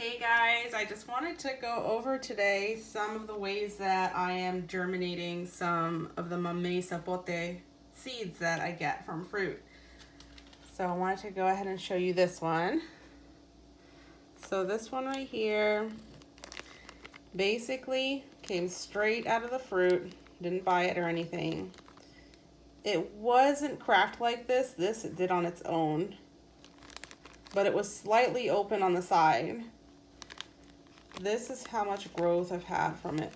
Hey guys, I just wanted to go over today some of the ways that I am germinating some of the mamey sapote seeds that I get from fruit. So I wanted to go ahead and show you this one. So this one right here basically came straight out of the fruit, didn't buy it or anything. It wasn't cracked like this it did on its own, but it was slightly open on the side. This is how much growth I've had from it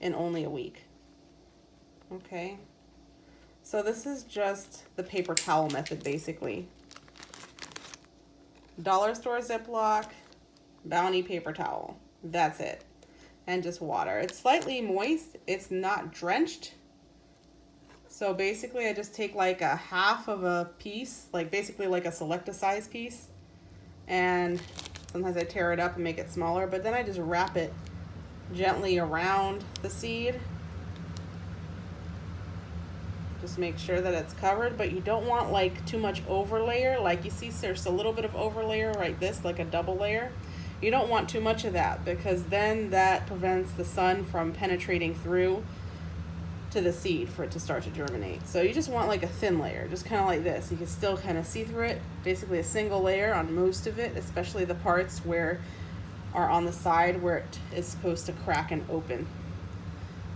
in only a week. Okay, so this is just the paper towel method basically. Dollar store Ziploc, Bounty paper towel, that's it. And just water. It's slightly moist, it's not drenched. So basically I just take like a half of a piece, like basically like a select a size piece, and sometimes I tear it up and make it smaller, but then I just wrap it gently around the seed. Just make sure that it's covered, but you don't want like too much overlayer. Like you see there's a little bit of overlayer right this, like a double layer. You don't want too much of that because then that prevents the sun from penetrating through to the seed for it to start to germinate. So you just want like a thin layer, just kind of like this. You can still kind of see through it. Basically a single layer on most of it, especially the parts where are on the side where it is supposed to crack and open.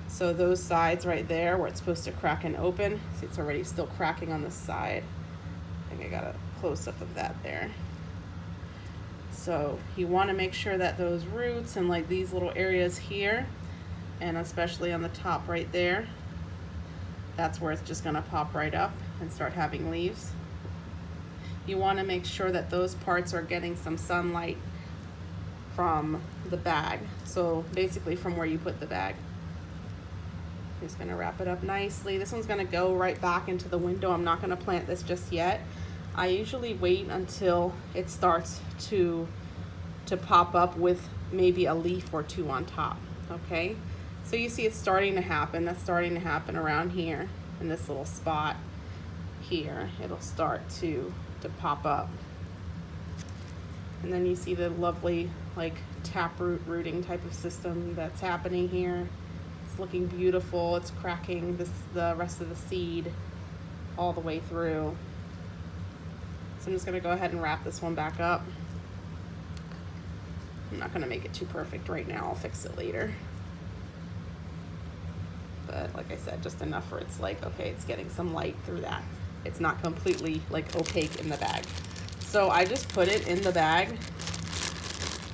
So those sides right there where it's supposed to crack and open, see it's already still cracking on the side. I think I got a close-up of that there. So you want to make sure that those roots and like these little areas here, and especially on the top right there, that's where it's just going to pop right up and start having leaves. You want to make sure that those parts are getting some sunlight from the bag. So basically from where you put the bag. Just going to wrap it up nicely. This one's going to go right back into the window. I'm not going to plant this just yet. I usually wait until it starts to pop up with maybe a leaf or two on top. Okay, so you see it's starting to happen. That's starting to happen around here in this little spot here. It'll start to pop up, and then you see the lovely like taproot rooting type of system that's happening here. It's looking beautiful. It's cracking the rest of the seed all the way through. So I'm just going to go ahead and wrap this one back up. I'm not going to make it too perfect right now. I'll fix it later. But like I said, just enough where it's like, okay, it's getting some light through that. It's not completely like opaque in the bag. So I just put it in the bag.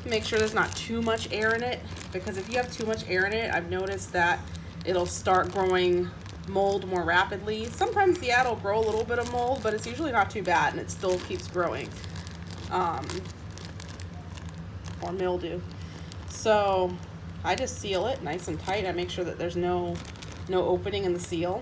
Make sure there's not too much air in it, because if you have too much air in it, I've noticed that it'll start growing mold more rapidly. Sometimes, yeah, it'll grow a little bit of mold, but it's usually not too bad and it still keeps growing. Or mildew. So I just seal it nice and tight. I make sure that there's no opening in the seal.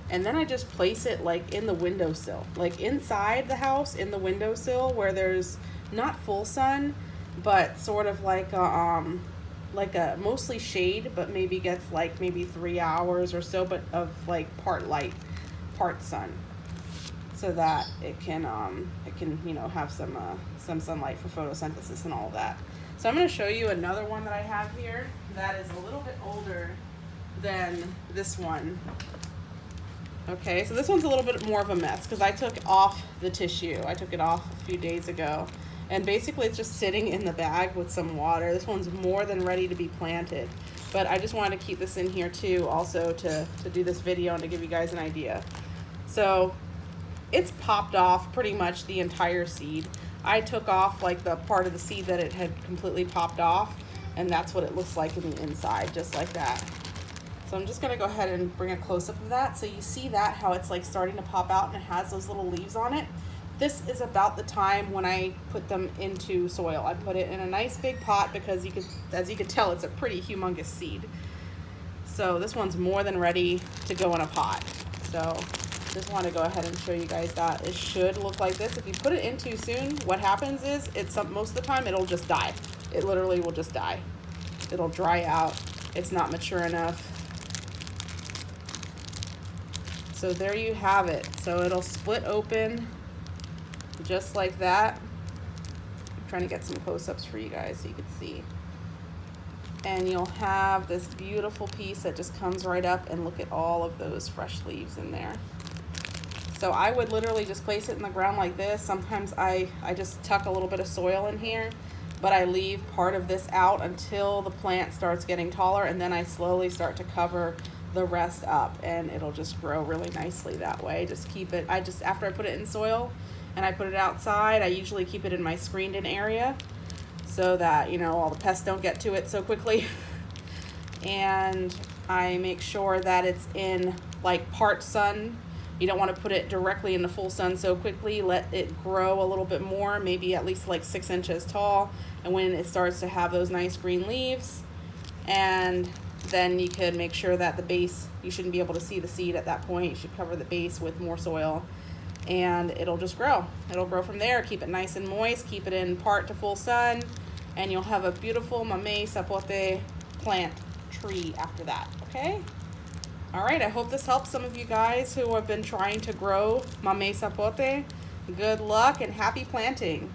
And then I just place it like in the windowsill, like inside the house in the windowsill where there's not full sun, but sort of like a mostly shade, but maybe gets like maybe 3 hours or so, but of like part light, part sun, so that it can you know have some sunlight for photosynthesis and all of that. So I'm going to show you another one that I have here that is a little bit older than this one. Okay, so this one's a little bit more of a mess because I took off the tissue. I took it off a few days ago. And basically it's just sitting in the bag with some water. This one's more than ready to be planted. But I just wanted to keep this in here too, also to do this video and to give you guys an idea. So it's popped off pretty much the entire seed. I took off like the part of the seed that it had completely popped off, and that's what it looks like in the inside, just like that. So I'm just gonna go ahead and bring a close-up of that. So you see that, how it's like starting to pop out and it has those little leaves on it. This is about the time when I put them into soil. I put it in a nice big pot because as you can tell, it's a pretty humongous seed. So this one's more than ready to go in a pot. So just want to go ahead and show you guys that it should look like this. If you put it in too soon, what happens is most of the time it'll just die. It literally will just die. It'll dry out. It's not mature enough. So there you have it. So it'll split open just like that. trying to get some close-ups for you guys so you can see. And you'll have this beautiful piece that just comes right up, and look at all of those fresh leaves in there. So I would literally just place it in the ground like this. Sometimes I just tuck a little bit of soil in here, but I leave part of this out until the plant starts getting taller, and then I slowly start to cover the rest up, and it'll just grow really nicely that way. Just keep it, after I put it in soil and I put it outside, I usually keep it in my screened in area so that, you know, all the pests don't get to it so quickly. And I make sure that it's in like part sun. You don't want to put it directly in the full sun so quickly. Let it grow a little bit more, maybe at least like 6 inches tall. And when it starts to have those nice green leaves, and then you could make sure that the base, you shouldn't be able to see the seed at that point. You should cover the base with more soil, and it'll just grow. It'll grow from there. Keep it nice and moist. Keep it in part to full sun, and you'll have a beautiful mamey sapote plant tree after that, okay? All right, I hope this helps some of you guys who have been trying to grow mamey sapote. Good luck and happy planting.